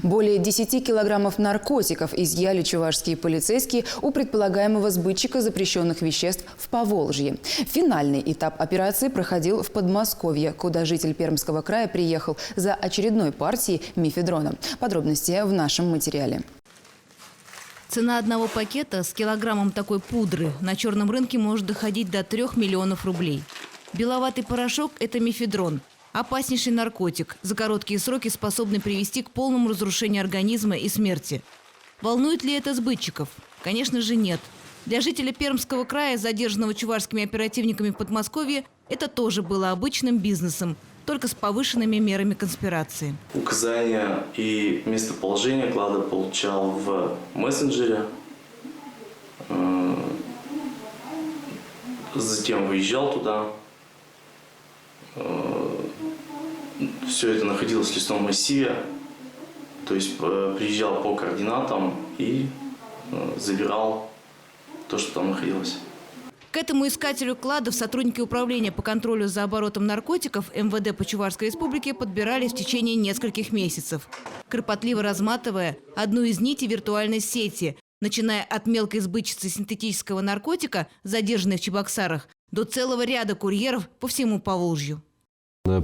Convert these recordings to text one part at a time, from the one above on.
Более 10 килограммов наркотиков изъяли чувашские полицейские у предполагаемого сбытчика запрещенных веществ в Поволжье. Финальный этап операции проходил в Подмосковье, куда житель Пермского края приехал за очередной партией мефедрона. Подробности в нашем материале. Цена одного пакета с килограммом такой пудры на черном рынке может доходить до 3 миллионов рублей. Беловатый порошок – это мефедрон. Опаснейший наркотик, за короткие сроки способный привести к полному разрушению организма и смерти. Волнует ли это сбытчиков? Конечно же нет. Для жителя Пермского края, задержанного чувашскими оперативниками в Подмосковье, это тоже было обычным бизнесом, только с повышенными мерами конспирации. Указания и местоположение клада получал в мессенджере. Затем выезжал туда. Все это находилось в лесном массиве, то есть приезжал по координатам и забирал то, что там находилось. К этому искателю кладов сотрудники управления по контролю за оборотом наркотиков МВД по Чувашской республике подбирались в течение нескольких месяцев, кропотливо разматывая одну из нитей виртуальной сети, начиная от мелкой сбытчицы синтетического наркотика, задержанной в Чебоксарах, до целого ряда курьеров по всему Поволжью.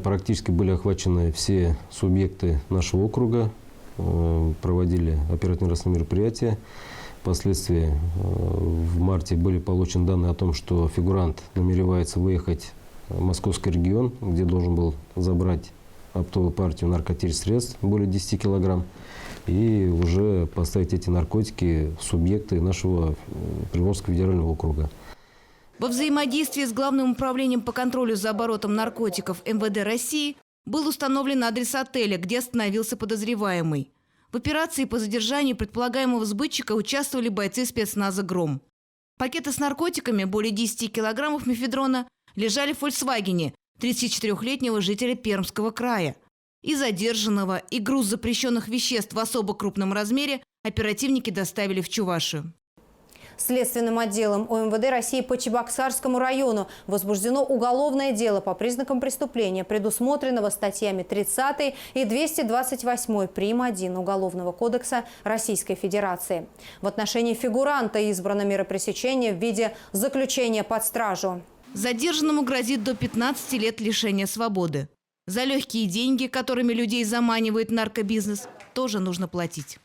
Практически были охвачены все субъекты нашего округа, проводили оперативно-розыскные мероприятия. Впоследствии в марте были получены данные о том, что фигурант намеревается выехать в Московский регион, где должен был забрать оптовую партию наркотических средств, более 10 килограмм, и уже поставить эти наркотики в субъекты нашего Приволжского федерального округа. Во взаимодействии с Главным управлением по контролю за оборотом наркотиков МВД России был установлен адрес отеля, где остановился подозреваемый. В операции по задержанию предполагаемого сбытчика участвовали бойцы спецназа «Гром». Пакеты с наркотиками, более 10 килограммов мефедрона, лежали в «Фольксвагене» 34-летнего жителя Пермского края. И задержанного, и груз запрещенных веществ в особо крупном размере оперативники доставили в Чувашию. Следственным отделом УМВД России по Чебоксарскому району возбуждено уголовное дело по признакам преступления, предусмотренного статьями 30 и 228 прим. 1 Уголовного кодекса Российской Федерации. В отношении фигуранта избрана мера пресечения в виде заключения под стражу. Задержанному грозит до 15 лет лишения свободы. За легкие деньги, которыми людей заманивает наркобизнес, тоже нужно платить.